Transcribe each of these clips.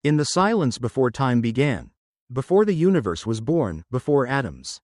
In the silence before time began, before the universe was born, before atoms,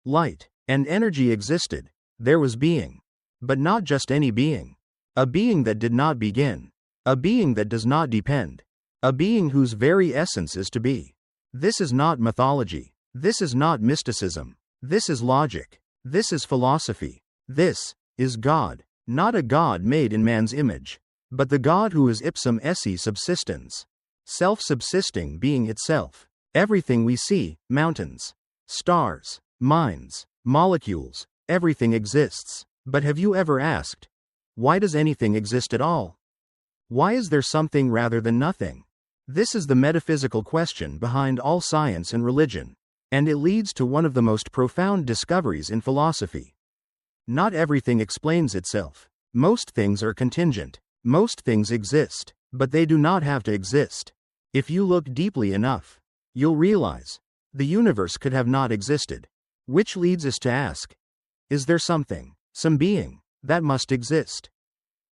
light, and energy existed, there was being. But not just any being. A being that did not begin. A being that does not depend. A being whose very essence is to be. This is not mythology. This is not mysticism. This is logic. This is philosophy. This is God. Not a God made in man's image, but the God who is Ipsum Esse Subsistens. Self-subsisting being itself. Everything we see, mountains, stars, minds, molecules, everything exists. But have you ever asked, why does anything exist at all? Why is there something rather than nothing? This is the metaphysical question behind all science and religion, and it leads to one of the most profound discoveries in philosophy. Not everything explains itself. Most things are contingent. Most things exist, but they do not have to exist. If you look deeply enough, you'll realize the universe could have not existed. Which leads us to ask, is there something, some being, that must exist?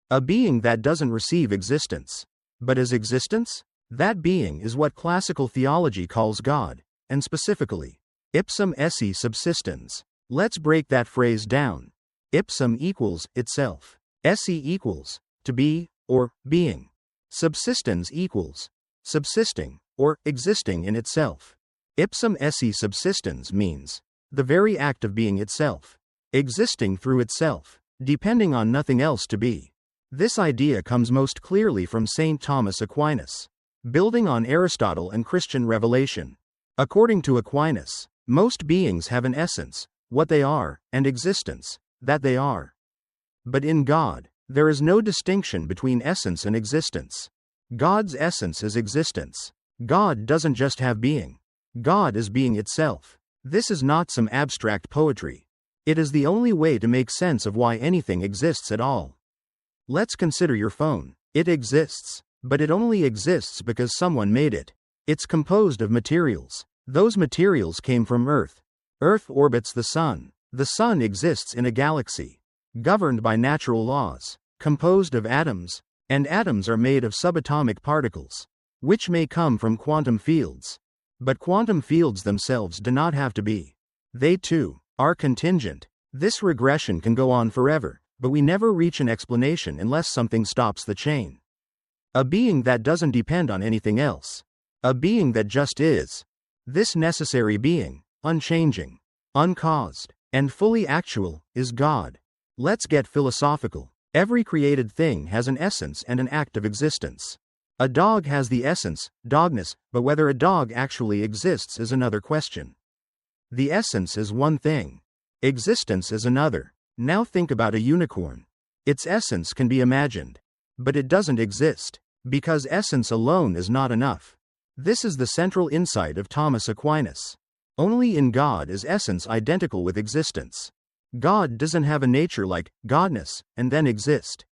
A being that doesn't receive existence, but is existence? That being is what classical theology calls God, and specifically, Ipsum Esse Subsistens. Let's break that phrase down. Ipsum equals itself. Esse equals to be, or being. Subsistens equals subsisting, or existing in itself. Ipsum Esse Subsistens means the very act of being itself, existing through itself, depending on nothing else to be. This idea comes most clearly from St. Thomas Aquinas, building on Aristotle and Christian revelation. According to Aquinas, most beings have an essence, what they are, and existence, that they are. But in God, there is no distinction between essence and existence. God's essence is existence. God doesn't just have being. God is being itself. This is not some abstract poetry. It is the only way to make sense of why anything exists at all. Let's consider your phone. It exists, but it only exists because someone made it. It's composed of materials. Those materials came from Earth. Earth orbits the sun. The sun exists in a galaxy, governed by natural laws, composed of atoms, and atoms are made of subatomic particles, which may come from quantum fields. But quantum fields themselves do not have to be. They too are contingent. This regression can go on forever, but we never reach an explanation unless something stops the chain. A being that doesn't depend on anything else. A being that just is. This necessary being, unchanging, uncaused, and fully actual, is God. Let's get philosophical. Every created thing has an essence and an act of existence. A dog has the essence, dogness, but whether a dog actually exists is another question. The essence is one thing. Existence is another. Now think about a unicorn. Its essence can be imagined. But it doesn't exist, because essence alone is not enough. This is the central insight of Thomas Aquinas. Only in God is essence identical with existence. God doesn't have a nature like godness, and then exist.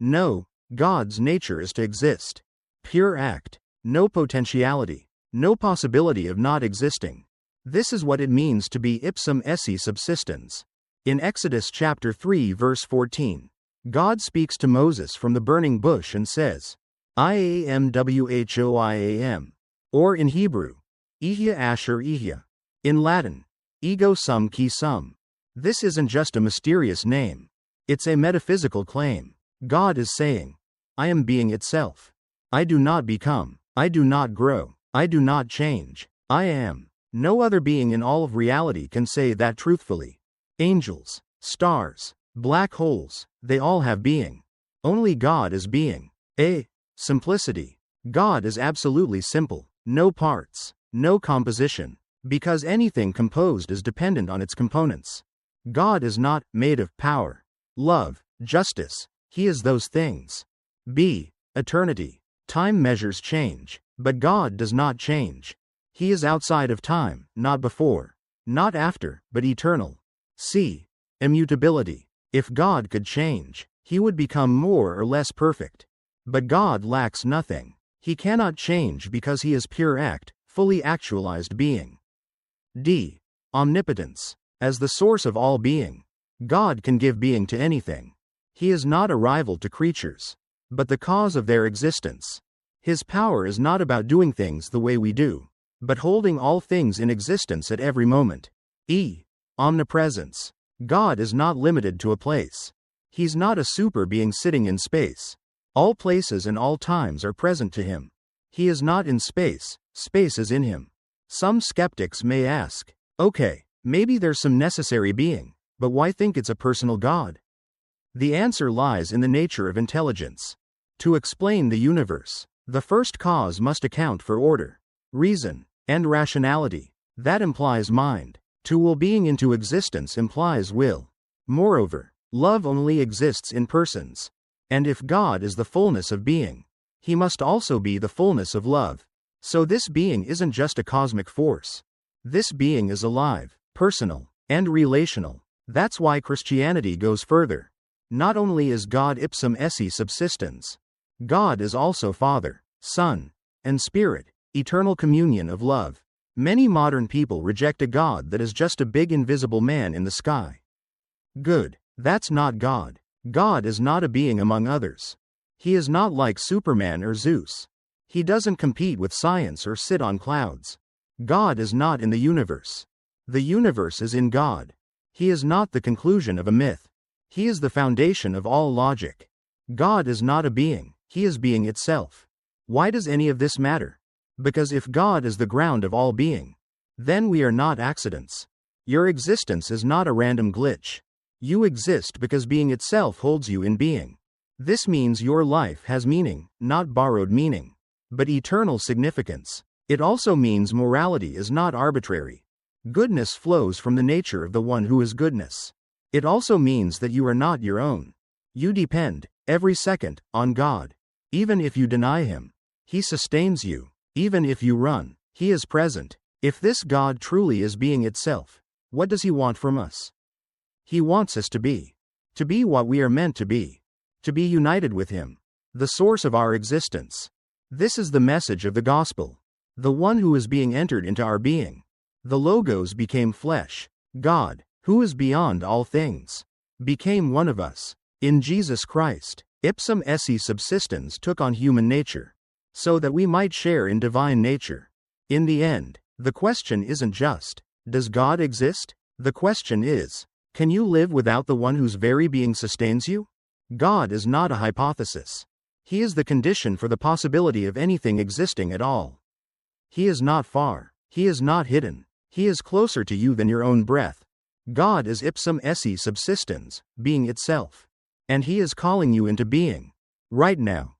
No, God's nature is to exist. Pure act. No potentiality. No possibility of not existing. This is what it means to be Ipsum Esse Subsistens. In Exodus chapter 3 verse 14, God speaks to Moses from the burning bush and says, I am whoiam, or in Hebrew, Ihya Asher Ihya. In Latin, ego sum qui sum. This isn't just a mysterious name. It's a metaphysical claim. God is saying, I am being itself. I do not become. I do not grow. I do not change. I am. No other being in all of reality can say that truthfully. Angels, stars, black holes, they all have being. Only God is being. Simplicity. God is absolutely simple. No parts. No composition. Because anything composed is dependent on its components. God is not made of power, love, justice. He is those things. Eternity. Time measures change, but God does not change. He is outside of time, not before, not after, but eternal. Immutability. If God could change, he would become more or less perfect. But God lacks nothing. He cannot change because he is pure act, fully actualized being. Omnipotence. As the source of all being, God can give being to anything. He is not a rival to creatures, but the cause of their existence. His power is not about doing things the way we do, but holding all things in existence at every moment. Omnipresence. God is not limited to a place. He's not a super being sitting in space. All places and all times are present to him. He is not in space, space is in him. Some skeptics may ask, okay, maybe there's some necessary being, but why think it's a personal God? The answer lies in the nature of intelligence. To explain the universe, the first cause must account for order, reason, and rationality. That implies mind. To will being into existence implies will. Moreover, love only exists in persons. And if God is the fullness of being, he must also be the fullness of love. So this being isn't just a cosmic force. This being is alive, personal, and relational. That's why Christianity goes further. Not only is God Ipsum Esse Subsistens, God is also Father, Son, and Spirit, eternal communion of love. Many modern people reject a God that is just a big invisible man in the sky. Good. That's not God. God is not a being among others. He is not like Superman or Zeus. He doesn't compete with science or sit on clouds. God is not in the universe. The universe is in God. He is not the conclusion of a myth. He is the foundation of all logic. God is not a being. He is being itself. Why does any of this matter? Because if God is the ground of all being, then we are not accidents. Your existence is not a random glitch. You exist because being itself holds you in being. This means your life has meaning, not borrowed meaning, but eternal significance. It also means morality is not arbitrary. Goodness flows from the nature of the one who is goodness. It also means that you are not your own. You depend, every second, on God. Even if you deny him, he sustains you. Even if you run, he is present. If this God truly is being itself, what does he want from us? He wants us to be what we are meant to be united with him, the source of our existence. This is the message of the gospel. The one who is being entered into our being. The Logos became flesh. God, who is beyond all things, became one of us. In Jesus Christ, Ipsum Esse Subsistens took on human nature, so that we might share in divine nature. In the end, the question isn't just, does God exist? The question is, can you live without the one whose very being sustains you? God is not a hypothesis. He is the condition for the possibility of anything existing at all. He is not far. He is not hidden. He is closer to you than your own breath. God is Ipsum Esse Subsistens, being itself. And he is calling you into being. Right now.